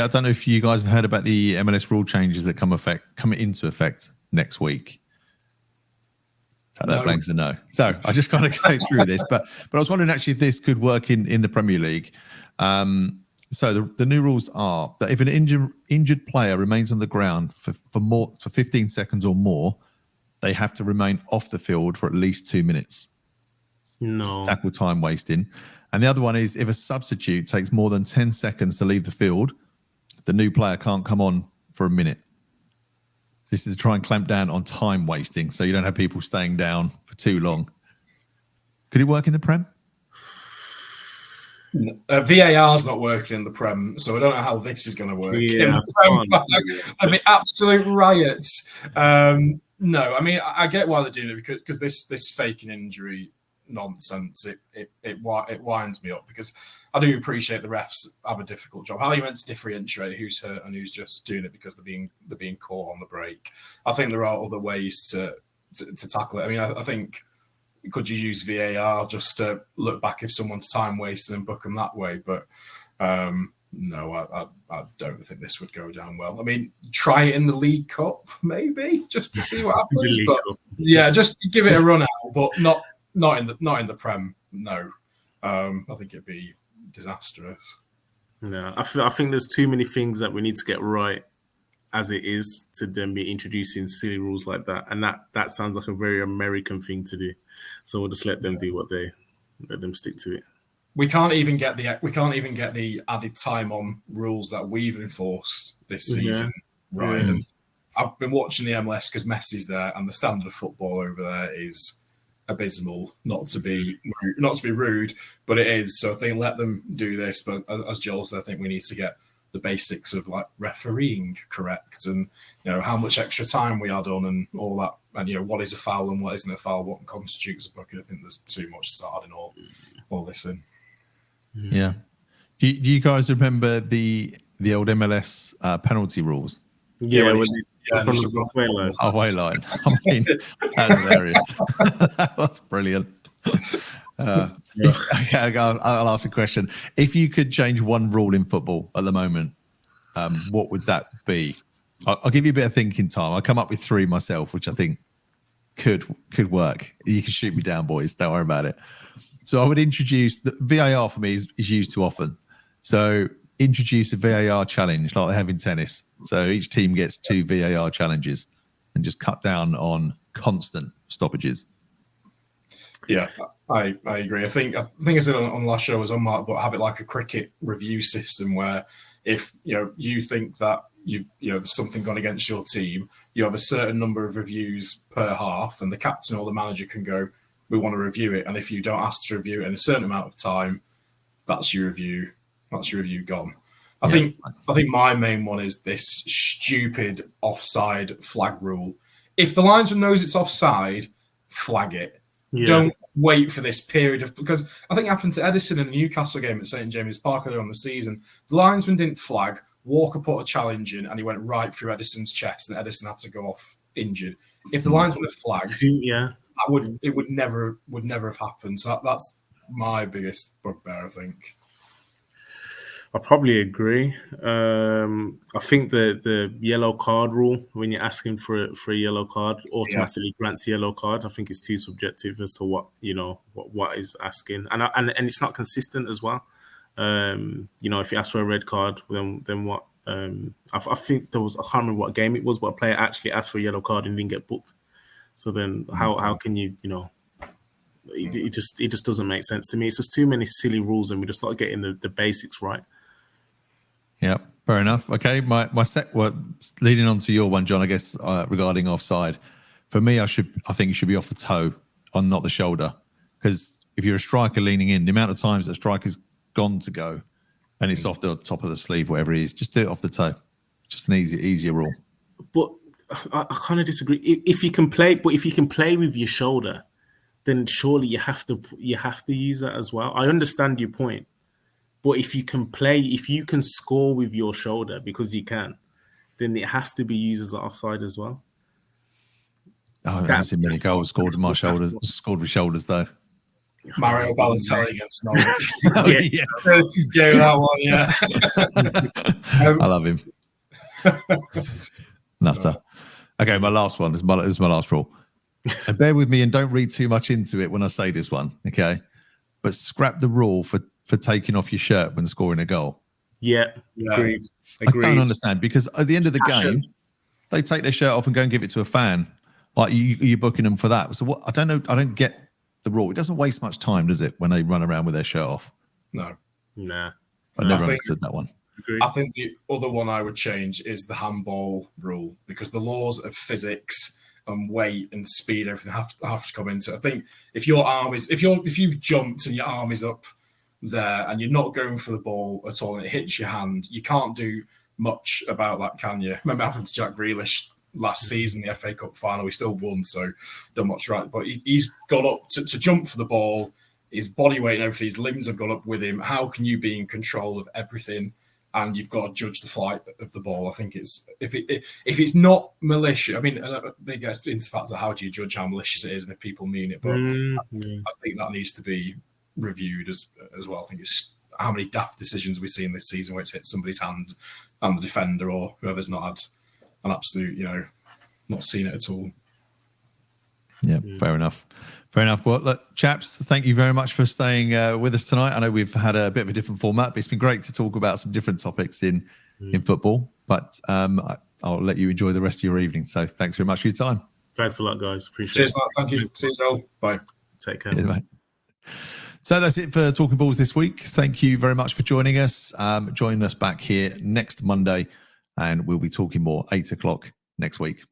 I don't know if you guys have heard about the MLS rule changes that come into effect next week. That blanks a no. So I just kind of go through this, but I was wondering actually if this could work in the Premier League. So the new rules are that if an injured player remains on the ground for 15 seconds or more, they have to remain off the field for at least 2 minutes. No. Tackle time wasting. And the other one is if a substitute takes more than 10 seconds to leave the field, the new player can't come on for a minute. This is to try and clamp down on time wasting, so you don't have people staying down for too long. Could it work in the Prem? VAR's not working in the Prem, so I don't know how this is going to work. Yeah, I mean, absolute riots. No, I mean, I get why they're doing it because this faking injury nonsense, it winds me up because I do appreciate the refs have a difficult job. How are you meant to differentiate who's hurt and who's just doing it because they're being caught on the break? I think there are other ways to tackle it. I mean, I think could you use VAR just to look back if someone's time wasted and book them that way? But no, I don't think this would go down well. I mean, try it in the League Cup maybe just to see what happens. But yeah, just give it a run out, but not in the Prem. No, I think it'd be disastrous. No, I think there's too many things that we need to get right as it is to then be introducing silly rules like that, and that sounds like a very American thing to do. So we'll just let them do let them stick to it. We can't even get the added time on rules that we've enforced this season, right? And I've been watching the MLS because Messi's there, and the standard of football over there is abysmal. Not to be rude, but it is. So I think let them do this. But as Joel said, I think we need to get the basics of like refereeing correct, and how much extra time we add on, and all that, and what is a foul and what isn't a foul, what constitutes a booking. I think there's too much starting all this in. Yeah. Do you guys remember the old MLS penalty rules? Yeah, from the halfway line. I mean, that's hilarious. That was brilliant. I'll ask a question. If you could change one rule in football at the moment, what would that be? I'll give you a bit of thinking time. I'll come up with 3 myself, which I think could work. You can shoot me down, boys. Don't worry about it. So I would introduce the VAR for me is used too often. So introduce a VAR challenge like they have in tennis. So each team gets 2 VAR challenges and just cut down on constant stoppages. Yeah, I agree. I think I said on last show was on Mark, but have it like a cricket review system where if you think that there's something gone against your team, you have a certain number of reviews per half, and the captain or the manager can go, we want to review it. And if you don't ask to review it in a certain amount of time, that's your review. That's your review gone. I think my main one is this stupid offside flag rule. If the linesman knows it's offside, flag it. Yeah. Don't wait for this period because I think it happened to Edison in the Newcastle game at St James's Park earlier on the season. The linesman didn't flag. Walker put a challenge in and he went right through Edison's chest, and Edison had to go off injured. If the linesman had flagged, it would never have happened. So that's my biggest bugbear, I think. I probably agree. I think the yellow card rule, when you're asking for a yellow card, automatically grants a yellow card. I think it's too subjective as to what is asking, and it's not consistent as well. If you ask for a red card, then what? I think I can't remember what game it was, but a player actually asked for a yellow card and didn't get booked. So then how can you it just doesn't make sense to me. It's just too many silly rules, and we're just not getting the basics right. Yeah, fair enough. Okay, my leading on to your one, John, I guess regarding offside. For me, I think it should be off the toe, on not the shoulder, because if you're a striker leaning in, the amount of times that striker's gone to go, and it's off the top of the sleeve, whatever it is, just do it off the toe. Just an easier rule. But I kind of disagree. If you can play with your shoulder, then surely you have to use that as well. I understand your point. But if you can score with your shoulder because you can, then it has to be used as an offside as well. I haven't seen many goals scored with shoulders though. Mario Balotelli against Norwich. Yeah. Yeah, that one, yeah. I love him. Nutter. Okay, my last one is my last rule. And bear with me and don't read too much into it when I say this one, okay? But scrap the rule for taking off your shirt when scoring a goal. Yeah, agreed. I don't understand, because at the end of the Passion. game, they take their shirt off and go and give it to a fan. Like you're booking them for that. So what? I don't know. I don't get the rule. It doesn't waste much time, does it, when they run around with their shirt off? No. Nah. I never understood that one. Agreed. I think the other one I would change is the handball rule, because the laws of physics and weight and speed, everything have to come into it. I think if you've jumped and your arm is up there and you're not going for the ball at all and it hits your hand, you can't do much about that, can you? Remember what happened to Jack Grealish last season, the FA Cup final? He still won, so done much right. But he's got up to jump for the ball. His body weight and everything, his limbs have gone up with him. How can you be in control of everything? And you've got to judge the flight of the ball. I think it's if it's not malicious. I mean, they get into facts of how do you judge how malicious it is and if people mean it. But I think that needs to be reviewed as well. I think it's how many daft decisions we've seen this season where it's hit somebody's hand and the defender or whoever's not had an absolute, not seen it at all. Yeah, fair enough. Fair enough. Well, look, chaps, thank you very much for staying with us tonight. I know we've had a bit of a different format, but it's been great to talk about some different topics in football. But I'll let you enjoy the rest of your evening. So thanks very much for your time. Thanks a lot, guys. Appreciate it. Cheers, Matt. Thank you. See you all. Bye. Take care. Cheers, mate. So that's it for Talking Balls this week. Thank you very much for joining us. Join us back here next Monday, and we'll be talking more 8 o'clock next week.